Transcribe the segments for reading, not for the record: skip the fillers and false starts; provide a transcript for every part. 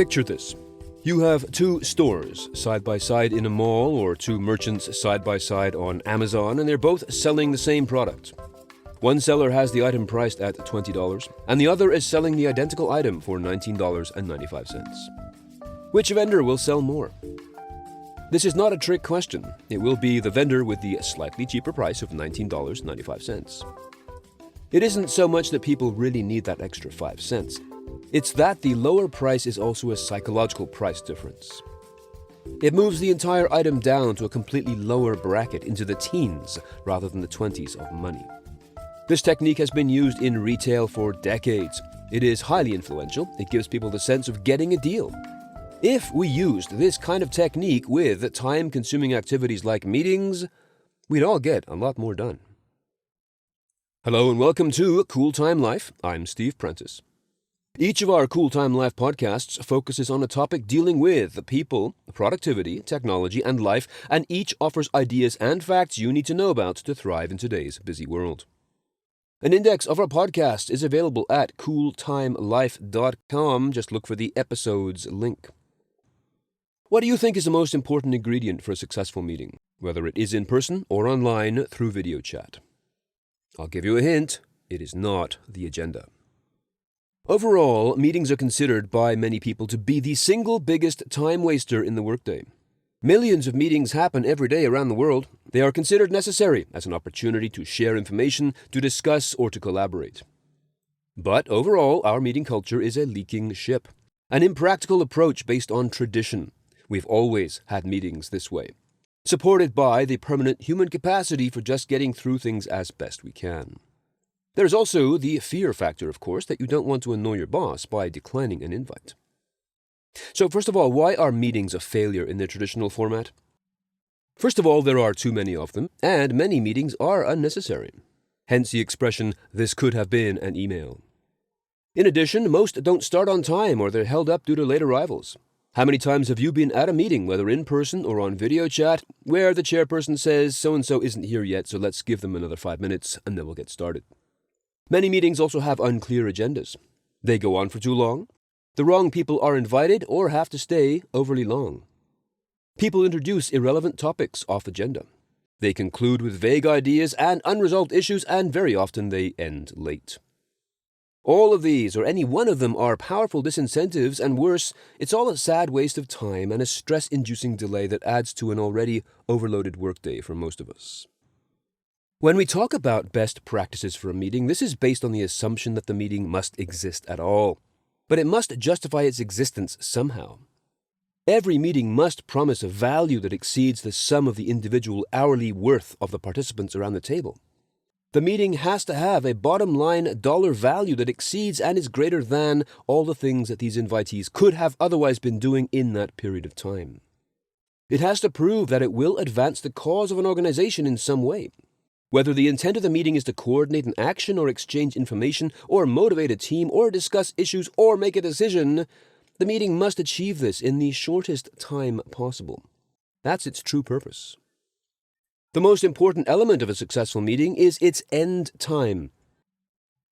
Picture this. You have two stores side by side in a mall or two merchants side by side on Amazon, and they're both selling the same product. One seller has the item priced at $20, and the other is selling the identical item for $19.95. Which vendor will sell more? This is not a trick question. It will be the vendor with the slightly cheaper price of $19.95. It isn't so much that people really need that extra 5 cents. It's that the lower price is also a psychological price difference. It moves the entire item down to a completely lower bracket into the teens rather than the 20s of money. This technique has been used in retail for decades. It is highly influential. It gives people the sense of getting a deal. If we used this kind of technique with time-consuming activities like meetings, we'd all get a lot more done. Hello and welcome to Cool Time Life. I'm Steve Prentice. Each of our Cool Time Life podcasts focuses on a topic dealing with people, productivity, technology, and life, and each offers ideas and facts you need to know about to thrive in today's busy world. An index of our podcast is available at cooltimelife.com. Just look for the episodes link. What do you think is the most important ingredient for a successful meeting, whether it is in person or online through video chat? I'll give you a hint. It is not the agenda. Overall, meetings are considered by many people to be the single biggest time waster in the workday. Millions of meetings happen every day around the world. They are considered necessary as an opportunity to share information, to discuss, or to collaborate. But overall, our meeting culture is a leaking ship, an impractical approach based on tradition. We've always had meetings this way, supported by the permanent human capacity for just getting through things as best we can. There's also the fear factor, of course, that you don't want to annoy your boss by declining an invite. So first of all, why are meetings a failure in their traditional format? First of all, there are too many of them, and many meetings are unnecessary. Hence the expression, "this could have been an email." In addition, most don't start on time or they're held up due to late arrivals. How many times have you been at a meeting, whether in person or on video chat, where the chairperson says, "So-and-so isn't here yet, so let's give them another 5 minutes and then we'll get started." Many meetings also have unclear agendas. They go on for too long. The wrong people are invited or have to stay overly long. People introduce irrelevant topics off agenda. They conclude with vague ideas and unresolved issues, and very often they end late. All of these, or any one of them, are powerful disincentives, and worse, it's all a sad waste of time and a stress-inducing delay that adds to an already overloaded workday for most of us. When we talk about best practices for a meeting, this is based on the assumption that the meeting must exist at all. But it must justify its existence somehow. Every meeting must promise a value that exceeds the sum of the individual hourly worth of the participants around the table. The meeting has to have a bottom-line dollar value that exceeds and is greater than all the things that these invitees could have otherwise been doing in that period of time. It has to prove that it will advance the cause of an organization in some way. Whether the intent of the meeting is to coordinate an action or exchange information or motivate a team or discuss issues or make a decision, the meeting must achieve this in the shortest time possible. That's its true purpose. The most important element of a successful meeting is its end time.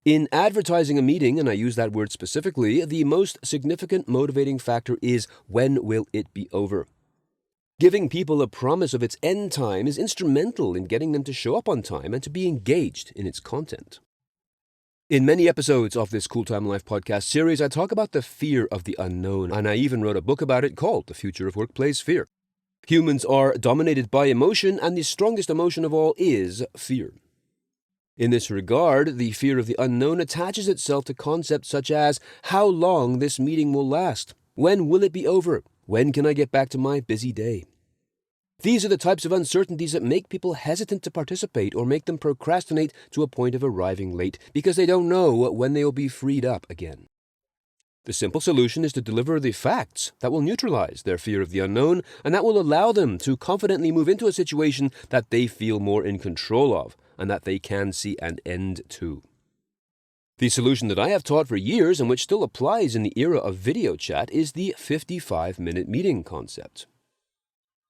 In advertising a meeting, and I use that word specifically, the most significant motivating factor is when will it be over? Giving people a promise of its end time is instrumental in getting them to show up on time and to be engaged in its content. In many episodes of this Cool Time Life podcast series, I talk about the fear of the unknown, and I even wrote a book about it called The Future of Workplace Fear. Humans are dominated by emotion, and the strongest emotion of all is fear. In this regard, the fear of the unknown attaches itself to concepts such as how long this meeting will last, when will it be over, when can I get back to my busy day? These are the types of uncertainties that make people hesitant to participate or make them procrastinate to a point of arriving late because they don't know when they will be freed up again. The simple solution is to deliver the facts that will neutralize their fear of the unknown and that will allow them to confidently move into a situation that they feel more in control of and that they can see an end to. The solution that I have taught for years and which still applies in the era of video chat is the 55-minute meeting concept.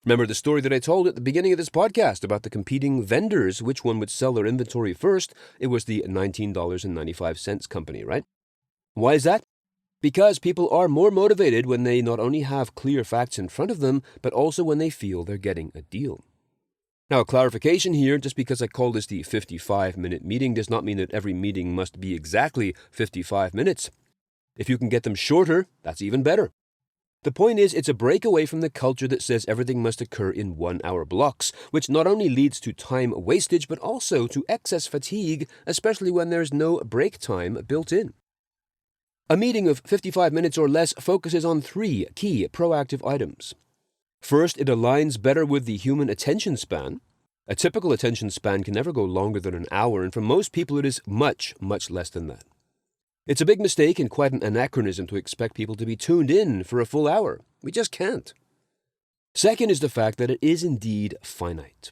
Remember the story that I told at the beginning of this podcast about the competing vendors, which one would sell their inventory first? It was the $19.95 company, right? Why is that? Because people are more motivated when they not only have clear facts in front of them, but also when they feel they're getting a deal. Now, a clarification here, just because I call this the 55-minute meeting does not mean that every meeting must be exactly 55 minutes. If you can get them shorter, that's even better. The point is, it's a break away from the culture that says everything must occur in 1-hour blocks, which not only leads to time wastage, but also to excess fatigue, especially when there's no break time built in. A meeting of 55 minutes or less focuses on 3 key proactive items. First, it aligns better with the human attention span. A typical attention span can never go longer than an hour, and for most people it is much, much less than that. It's a big mistake and quite an anachronism to expect people to be tuned in for a full hour. We just can't. Second is the fact that it is indeed finite.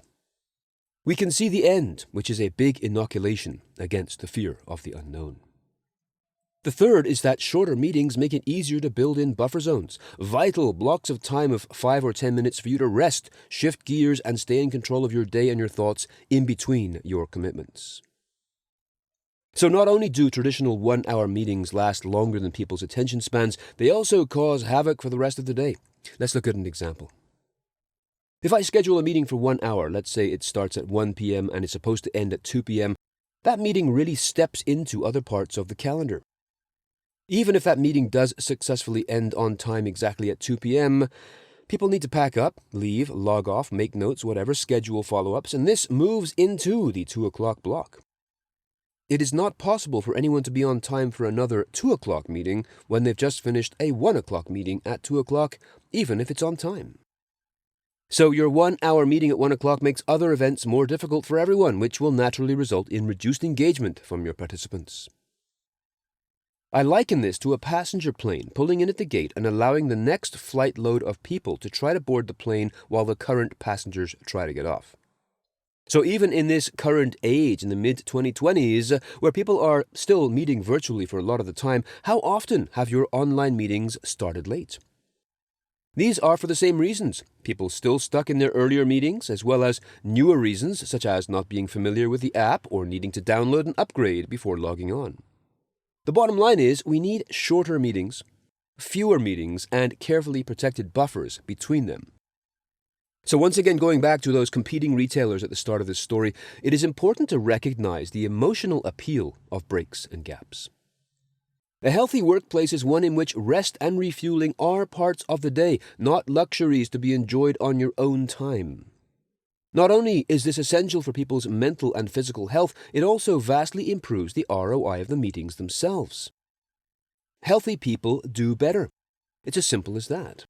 We can see the end, which is a big inoculation against the fear of the unknown. The third is that shorter meetings make it easier to build in buffer zones, vital blocks of time of 5 or 10 minutes for you to rest, shift gears, and stay in control of your day and your thoughts in between your commitments. So not only do traditional 1-hour meetings last longer than people's attention spans, they also cause havoc for the rest of the day. Let's look at an example. If I schedule a meeting for 1 hour, let's say it starts at 1 p.m. and is supposed to end at 2 p.m., that meeting really steps into other parts of the calendar. Even if that meeting does successfully end on time exactly at 2 p.m., people need to pack up, leave, log off, make notes, whatever, schedule follow-ups, and this moves into the 2 o'clock block. It is not possible for anyone to be on time for another 2 o'clock meeting when they've just finished a 1 o'clock meeting at 2 o'clock, even if it's on time. So your 1-hour meeting at 1 o'clock makes other events more difficult for everyone, which will naturally result in reduced engagement from your participants. I liken this to a passenger plane pulling in at the gate and allowing the next flight load of people to try to board the plane while the current passengers try to get off. So even in this current age, in the mid-2020s, where people are still meeting virtually for a lot of the time, how often have your online meetings started late? These are for the same reasons. People still stuck in their earlier meetings, as well as newer reasons such as not being familiar with the app or needing to download and upgrade before logging on. The bottom line is we need shorter meetings, fewer meetings, and carefully protected buffers between them. So once again, going back to those competing retailers at the start of this story, it is important to recognize the emotional appeal of breaks and gaps. A healthy workplace is one in which rest and refueling are parts of the day, not luxuries to be enjoyed on your own time. Not only is this essential for people's mental and physical health, it also vastly improves the ROI of the meetings themselves. Healthy people do better. It's as simple as that.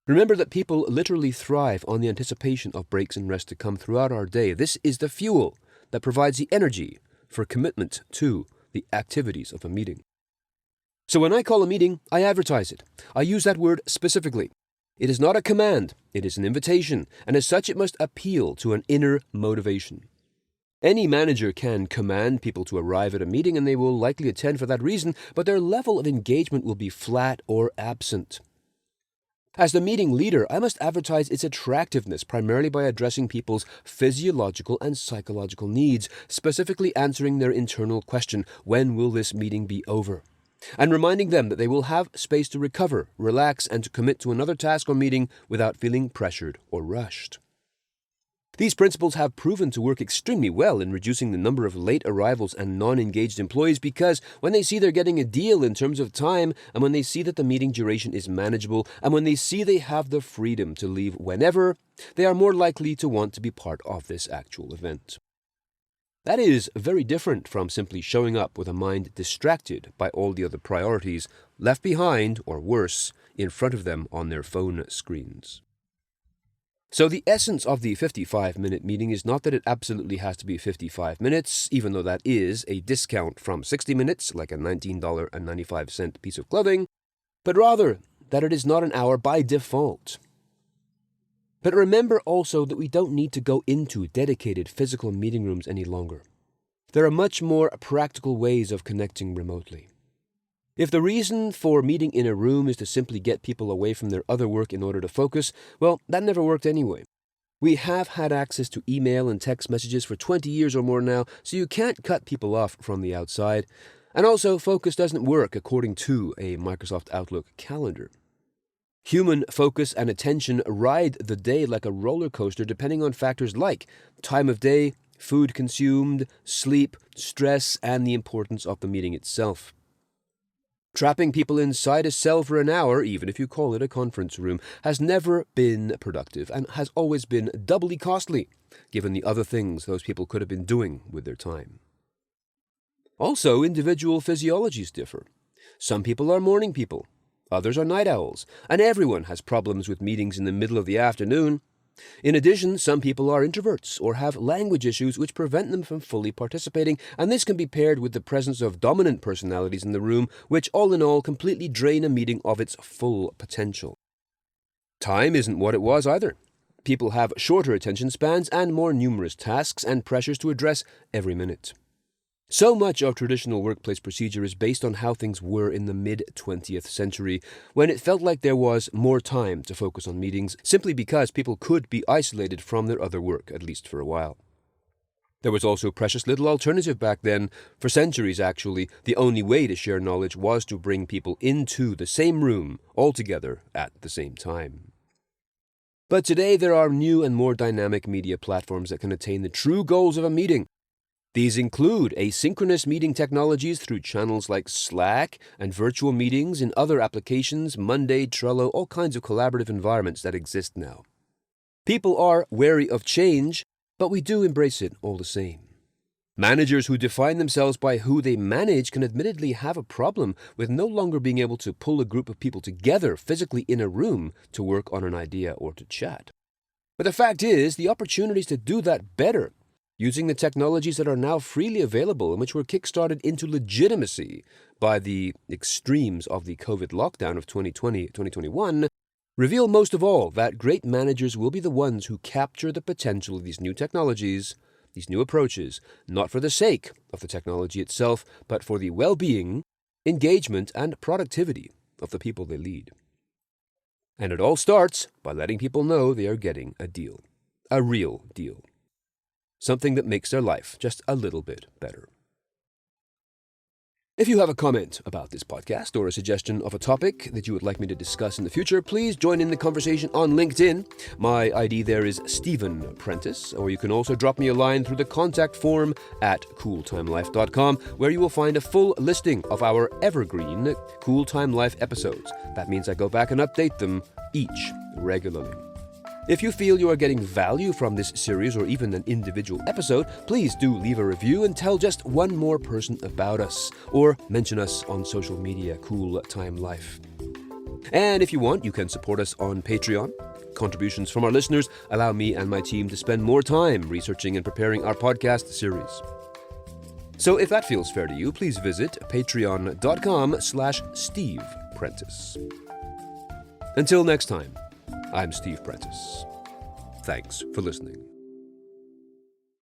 Remember that people literally thrive on the anticipation of breaks and rest to come throughout our day. This is the fuel that provides the energy for commitment to the activities of a meeting. So when I call a meeting, I advertise it. I use that word specifically. It is not a command, it is an invitation, and as such it must appeal to an inner motivation. Any manager can command people to arrive at a meeting and they will likely attend for that reason, but their level of engagement will be flat or absent. As the meeting leader, I must advertise its attractiveness primarily by addressing people's physiological and psychological needs, specifically answering their internal question, when will this meeting be over? And reminding them that they will have space to recover, relax, and to commit to another task or meeting without feeling pressured or rushed. These principles have proven to work extremely well in reducing the number of late arrivals and non-engaged employees because when they see they're getting a deal in terms of time, and when they see that the meeting duration is manageable, and when they see they have the freedom to leave whenever, they are more likely to want to be part of this actual event. That is very different from simply showing up with a mind distracted by all the other priorities left behind, or worse, in front of them on their phone screens. So the essence of the 55-minute meeting is not that it absolutely has to be 55 minutes, even though that is a discount from 60 minutes, like a $19.95 piece of clothing, but rather that it is not an hour by default. But remember also that we don't need to go into dedicated physical meeting rooms any longer. There are much more practical ways of connecting remotely. If the reason for meeting in a room is to simply get people away from their other work in order to focus, well, that never worked anyway. We have had access to email and text messages for 20 years or more now, so you can't cut people off from the outside. And also, focus doesn't work according to a Microsoft Outlook calendar. Human focus and attention ride the day like a roller coaster depending on factors like time of day, food consumed, sleep, stress, and the importance of the meeting itself. Trapping people inside a cell for an hour, even if you call it a conference room, has never been productive and has always been doubly costly, given the other things those people could have been doing with their time. Also, individual physiologies differ. Some people are morning people, others are night owls, and everyone has problems with meetings in the middle of the afternoon. In addition, some people are introverts or have language issues which prevent them from fully participating, and this can be paired with the presence of dominant personalities in the room, which all in all completely drain a meeting of its full potential. Time isn't what it was either. People have shorter attention spans and more numerous tasks and pressures to address every minute. So much of traditional workplace procedure is based on how things were in the mid-20th century, when it felt like there was more time to focus on meetings, simply because people could be isolated from their other work, at least for a while. There was also precious little alternative back then. For centuries, actually, the only way to share knowledge was to bring people into the same room, all together at the same time. But today there are new and more dynamic media platforms that can attain the true goals of a meeting. These include asynchronous meeting technologies through channels like Slack and virtual meetings in other applications, Monday, Trello, all kinds of collaborative environments that exist now. People are wary of change, but we do embrace it all the same. Managers who define themselves by who they manage can admittedly have a problem with no longer being able to pull a group of people together physically in a room to work on an idea or to chat. But the fact is, the opportunities to do that better, using the technologies that are now freely available and which were kickstarted into legitimacy by the extremes of the COVID lockdown of 2020-2021, reveal most of all that great managers will be the ones who capture the potential of these new technologies, these new approaches, not for the sake of the technology itself, but for the well-being, engagement, and productivity of the people they lead. And it all starts by letting people know they are getting a deal, a real deal. Something that makes their life just a little bit better. If you have a comment about this podcast or a suggestion of a topic that you would like me to discuss in the future, please join in the conversation on LinkedIn. My ID there is Stephen Prentice, or you can also drop me a line through the contact form at cooltimelife.com, where you will find a full listing of our evergreen Cool Time Life episodes. That means I go back and update them each regularly. If you feel you are getting value from this series or even an individual episode, please do leave a review and tell just one more person about us, or mention us on social media, Cool Time Life. And if you want, you can support us on Patreon. Contributions from our listeners allow me and my team to spend more time researching and preparing our podcast series. So if that feels fair to you, please visit patreon.com/Steve Prentice. Until next time, I'm Steve Prentice. Thanks for listening.